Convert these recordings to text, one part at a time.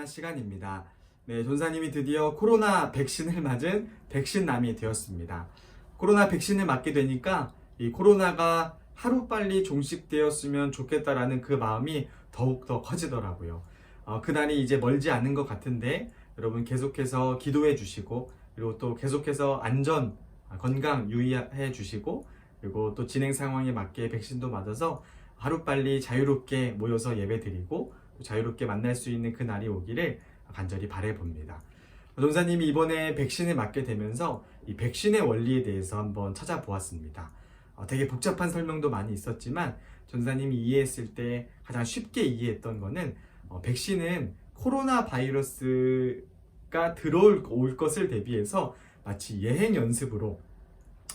시간입니다. 네, 전사님이 드디어 코로나 백신을 맞은 백신남이 되었습니다. 코로나 백신을 맞게 되니까 이 코로나가 하루빨리 종식되었으면 좋겠다라는 그 마음이 더욱더 커지더라고요. 그날이 이제 멀지 않은 것 같은데 여러분 계속해서 기도해 주시고, 그리고 또 계속해서 안전, 건강 유의해 주시고, 그리고 또 진행 상황에 맞게 백신도 맞아서 하루빨리 자유롭게 모여서 예배 드리고 자유롭게 만날 수 있는 그 날이 오기를 간절히 바라봅니다. 전사님이 이번에 백신을 맞게 되면서 이 백신의 원리에 대해서 한번 찾아보았습니다. 되게 복잡한 설명도 많이 있었지만 전사님이 이해했을 때 가장 쉽게 이해했던 거는 백신은 코로나 바이러스가 들어올 것을 대비해서 마치 예행 연습으로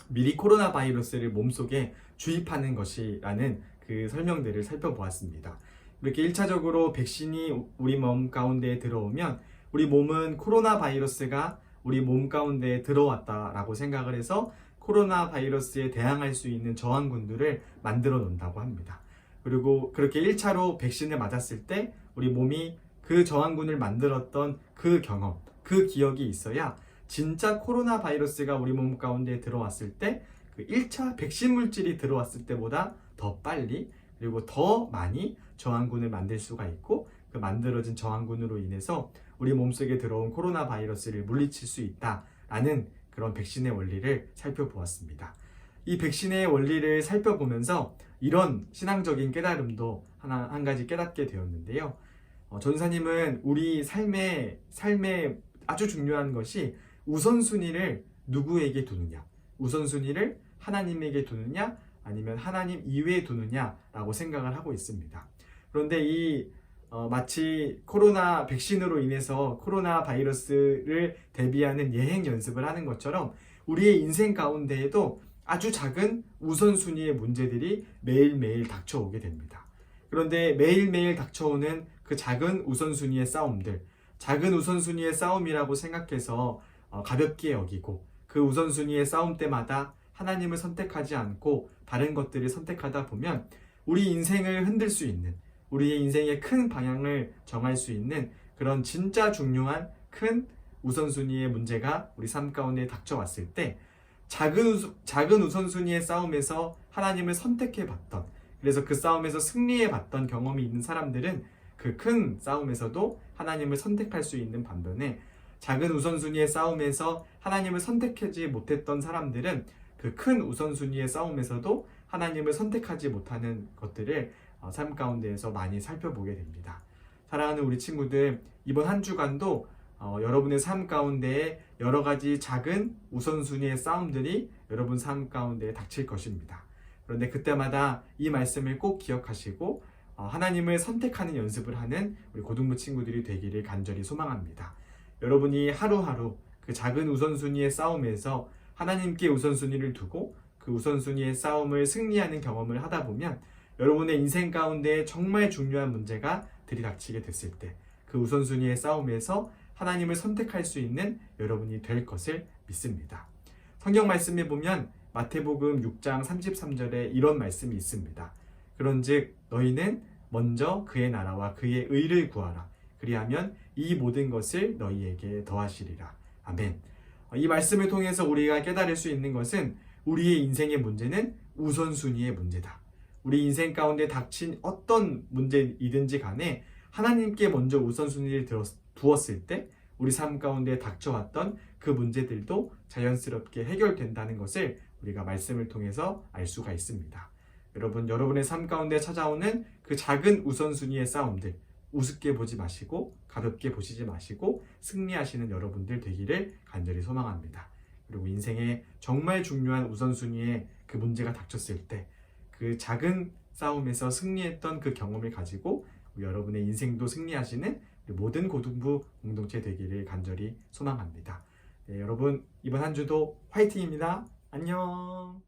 미리 코로나 바이러스를 몸속에 주입하는 것이라는 그 설명들을 살펴보았습니다. 이렇게 1차적으로 백신이 우리 몸 가운데에 들어오면 우리 몸은 코로나 바이러스가 우리 몸 가운데에 들어왔다라고 생각을 해서 코로나 바이러스에 대항할 수 있는 저항군들을 만들어 놓는다고 합니다. 그리고 그렇게 1차로 백신을 맞았을 때 우리 몸이 그 저항군을 만들었던 그 경험, 그 기억이 있어야 진짜 코로나 바이러스가 우리 몸 가운데 들어왔을 때 그 1차 백신 물질이 들어왔을 때보다 더 빨리 그리고 더 많이 저항군을 만들 수가 있고, 그 만들어진 저항군으로 인해서 우리 몸속에 들어온 코로나 바이러스를 물리칠 수 있다라는 그런 백신의 원리를 살펴보았습니다. 이 백신의 원리를 살펴보면서 이런 신앙적인 깨달음도 한 가지 깨닫게 되었는데요. 전사님은 우리 삶에 아주 중요한 것이 우선순위를 누구에게 두느냐, 우선순위를 하나님에게 두느냐 아니면 하나님 이외에 두느냐라고 생각을 하고 있습니다. 그런데 마치 코로나 백신으로 인해서 코로나 바이러스를 대비하는 예행 연습을 하는 것처럼 우리의 인생 가운데에도 아주 작은 우선순위의 문제들이 매일매일 닥쳐오게 됩니다. 그런데 매일매일 닥쳐오는 그 작은 우선순위의 싸움들, 작은 우선순위의 싸움이라고 생각해서 가볍게 여기고, 그 우선순위의 싸움 때마다 하나님을 선택하지 않고 다른 것들을 선택하다 보면 우리 인생을 흔들 수 있는, 우리의 인생의 큰 방향을 정할 수 있는 그런 진짜 중요한 큰 우선순위의 문제가 우리 삶 가운데 닥쳐왔을 때 작은 우선순위의 싸움에서 하나님을 선택해봤던, 그래서 그 싸움에서 승리해봤던 경험이 있는 사람들은 그 큰 싸움에서도 하나님을 선택할 수 있는 반면에, 작은 우선순위의 싸움에서 하나님을 선택하지 못했던 사람들은 그 큰 우선순위의 싸움에서도 하나님을 선택하지 못하는 것들을 삶 가운데에서 많이 살펴보게 됩니다. 사랑하는 우리 친구들, 이번 한 주간도 여러분의 삶 가운데에 여러 가지 작은 우선순위의 싸움들이 여러분 삶 가운데에 닥칠 것입니다. 그런데 그때마다 이 말씀을 꼭 기억하시고 하나님을 선택하는 연습을 하는 우리 고등부 친구들이 되기를 간절히 소망합니다. 여러분이 하루하루 그 작은 우선순위의 싸움에서 하나님께 우선순위를 두고 그 우선순위의 싸움을 승리하는 경험을 하다 보면 여러분의 인생 가운데 정말 중요한 문제가 들이닥치게 됐을 때 그 우선순위의 싸움에서 하나님을 선택할 수 있는 여러분이 될 것을 믿습니다. 성경 말씀에 보면 마태복음 6장 33절에 이런 말씀이 있습니다. 그런즉 너희는 먼저 그의 나라와 그의 의를 구하라. 그리하면 이 모든 것을 너희에게 더하시리라. 아멘. 이 말씀을 통해서 우리가 깨달을 수 있는 것은 우리의 인생의 문제는 우선순위의 문제다. 우리 인생 가운데 닥친 어떤 문제이든지 간에 하나님께 먼저 우선순위를 두었을 때 우리 삶 가운데 닥쳐왔던 그 문제들도 자연스럽게 해결된다는 것을 우리가 말씀을 통해서 알 수가 있습니다. 여러분의 삶 가운데 찾아오는 그 작은 우선순위의 싸움들, 우습게 보지 마시고 가볍게 보시지 마시고 승리하시는 여러분들 되기를 간절히 소망합니다. 그리고 인생에 정말 중요한 우선순위에 그 문제가 닥쳤을 때 그 작은 싸움에서 승리했던 그 경험을 가지고 여러분의 인생도 승리하시는 모든 고등부 공동체 되기를 간절히 소망합니다. 네, 여러분 이번 한 주도 화이팅입니다. 안녕.